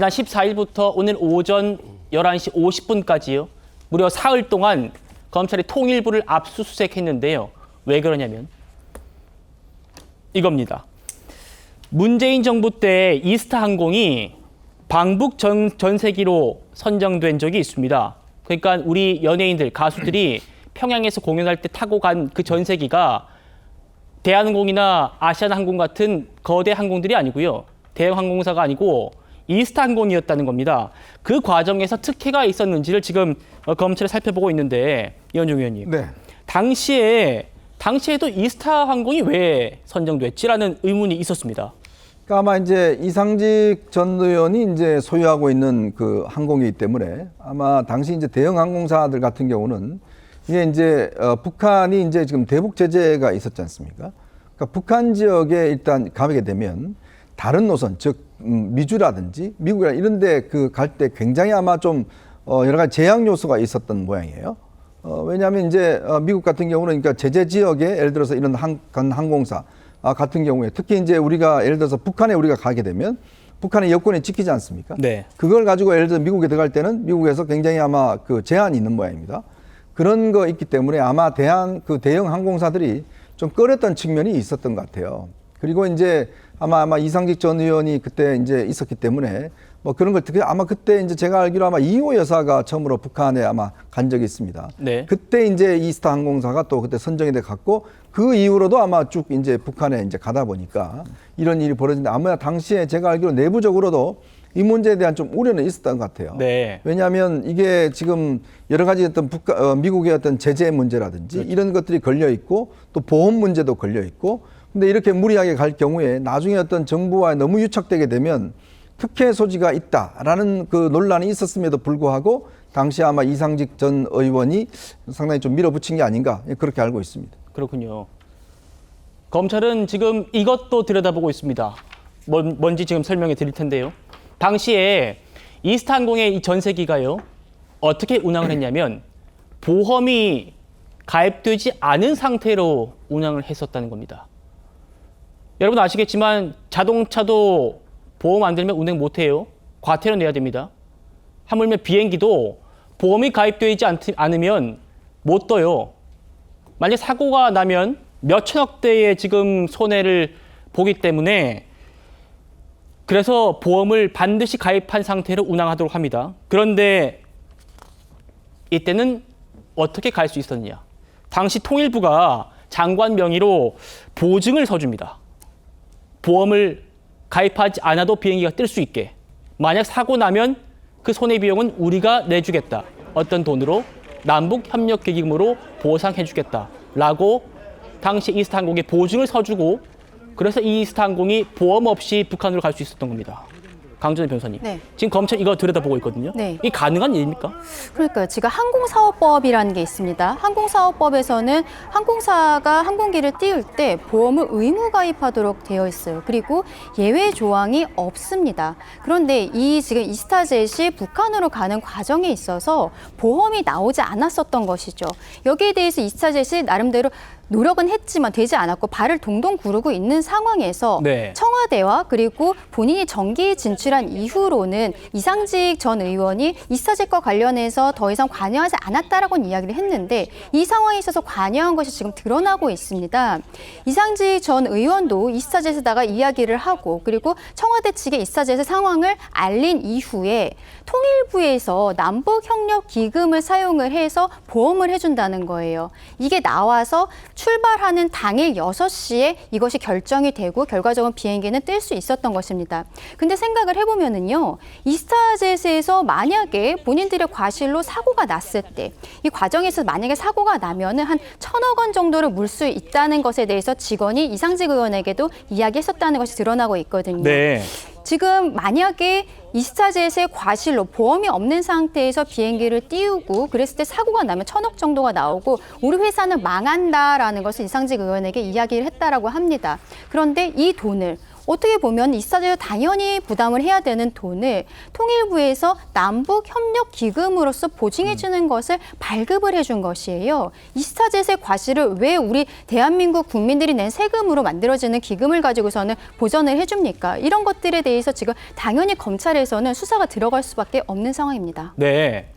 지난 14일부터 오늘 오전 11시 50분까지요. 무려 사흘 동안 검찰이 통일부를 압수수색했는데요. 왜 그러냐면 이겁니다. 문재인 정부 때 이스타항공이 방북 전세기로 선정된 적이 있습니다. 그러니까 우리 연예인들, 가수들이 평양에서 공연할 때 타고 간 그 전세기가 대한항공이나 아시아나항공 같은 거대 항공들이 아니고요. 대형 항공사가 아니고 이스타항공이었다는 겁니다. 그 과정에서 특혜가 있었는지를 지금 검찰이 살펴보고 있는데 이현종 의원님. 네. 당시에도 이스타항공이 왜 선정됐지라는 의문이 있었습니다. 그러니까 아마 이제 이상직 전 의원이 이제 소유하고 있는 그 항공이기 때문에 아마 당시 이제 대형 항공사들 같은 경우는 이게 이제 북한이 이제 지금 대북 제재가 있었지 않습니까? 그러니까 북한 지역에 일단 가게 되면 다른 노선, 즉 미주라든지 미국이나 이런 데 그 갈 때 굉장히 아마 좀 여러 가지 제약 요소가 있었던 모양이에요. 왜냐하면 이제 미국 같은 경우는 그러니까 제재 지역에 예를 들어서 이런 항공사 같은 경우에 특히 이제 우리가 예를 들어서 북한에 우리가 가게 되면 북한의 여권이 찍히지 않습니까? 네. 그걸 가지고 예를 들어 미국에 들어갈 때는 미국에서 굉장히 아마 그 제한이 있는 모양입니다. 그런 거 있기 때문에 아마 그 대형 항공사들이 좀 꺼렸던 측면이 있었던 것 같아요. 그리고 이제 아마 이상직 전 의원이 그때 이제 있었기 때문에 뭐 그런 걸 특히 아마 그때 이제 제가 알기로 아마 이호 여사가 처음으로 북한에 아마 간 적이 있습니다. 네. 그때 이제 이스타 항공사가 또 그때 선정이 돼 갔고 그 이후로도 아마 쭉 이제 북한에 이제 가다 보니까 이런 일이 벌어진데 아마 당시에 제가 알기로 내부적으로도 이 문제에 대한 좀 우려는 있었던 것 같아요. 네. 왜냐하면 이게 지금 여러 가지 어떤 미국의 어떤 제재 문제라든지 그렇죠. 이런 것들이 걸려 있고 또 보험 문제도 걸려 있고 근데 이렇게 무리하게 갈 경우에 나중에 어떤 정부와 너무 유착되게 되면 특혜 소지가 있다라는 그 논란이 있었음에도 불구하고 당시 아마 이상직 전 의원이 상당히 좀 밀어붙인 게 아닌가 그렇게 알고 있습니다. 그렇군요. 검찰은 지금 이것도 들여다보고 있습니다. 뭔지 지금 설명해 드릴 텐데요. 당시에 이스타항공의 이 전세기가요. 어떻게 운항을 했냐면 보험이 가입되지 않은 상태로 운항을 했었다는 겁니다. 여러분 아시겠지만 자동차도 보험 안 들면 운행 못해요. 과태료 내야 됩니다. 하물며 비행기도 보험이 가입되지 않으면 못 떠요. 만약 사고가 나면 몇천억대의 지금 손해를 보기 때문에 그래서 보험을 반드시 가입한 상태로 운항하도록 합니다. 그런데 이때는 어떻게 갈 수 있었느냐. 당시 통일부가 장관 명의로 보증을 서줍니다. 보험을 가입하지 않아도 비행기가 뜰 수 있게. 만약 사고 나면 그 손해비용은 우리가 내주겠다. 어떤 돈으로 남북협력기금으로 보상해주겠다라고 당시 이스타항공에 보증을 서주고 그래서 이스타항공이 보험 없이 북한으로 갈 수 있었던 겁니다. 강준호 변호사님. 네. 지금 검찰 이거 들여다보고 있거든요. 네. 이게 가능한 일입니까? 그러니까요. 지금 항공사업법이라는 게 있습니다. 항공사업법에서는 항공사가 항공기를 띄울 때 보험을 의무 가입하도록 되어 있어요. 그리고 예외 조항이 없습니다. 그런데 지금 이스타젯이 북한으로 가는 과정에 있어서 보험이 나오지 않았었던 것이죠. 여기에 대해서 이스타젯이 나름대로 노력은 했지만 되지 않았고 발을 동동 구르고 있는 상황에서 네. 청와대와 그리고 본인이 정기 진출한 이후로는 이상직 전 의원이 이스타젯과 관련해서 더 이상 관여하지 않았다라고는 이야기를 했는데 이 상황에 있어서 관여한 것이 지금 드러나고 있습니다. 이상직 전 의원도 이스타젯에다가 이야기를 하고 그리고 청와대 측에 이스타젯의 상황을 알린 이후에 통일부에서 남북협력기금을 사용을 해서 보험을 해준다는 거예요. 이게 나와서 출발하는 당일 6시에 이것이 결정이 되고 결과적으로 비행기는 뜰 수 있었던 것입니다. 근데 생각을 해보면은요, 이스타젯에서 만약에 본인들의 과실로 사고가 났을 때 이 과정에서 만약에 사고가 나면은 한 1,000억 원 정도를 물 수 있다는 것에 대해서 직원이 이상직 의원에게도 이야기했었다는 것이 드러나고 있거든요. 네. 지금 만약에 이스타젯의 과실로 보험이 없는 상태에서 비행기를 띄우고 그랬을 때 사고가 나면 1,000억 정도가 나오고 우리 회사는 망한다라는 것을 이상직 의원에게 이야기를 했다라고 합니다. 그런데 이 돈을 어떻게 보면 이스타제가 당연히 부담을 해야 되는 돈을 통일부에서 남북협력기금으로서 보증해주는 것을 발급을 해준 것이에요. 이스타젯의 과실을 왜 우리 대한민국 국민들이 낸 세금으로 만들어지는 기금을 가지고서는 보전을 해줍니까? 이런 것들에 대해서 지금 당연히 검찰에서는 수사가 들어갈 수밖에 없는 상황입니다. 네.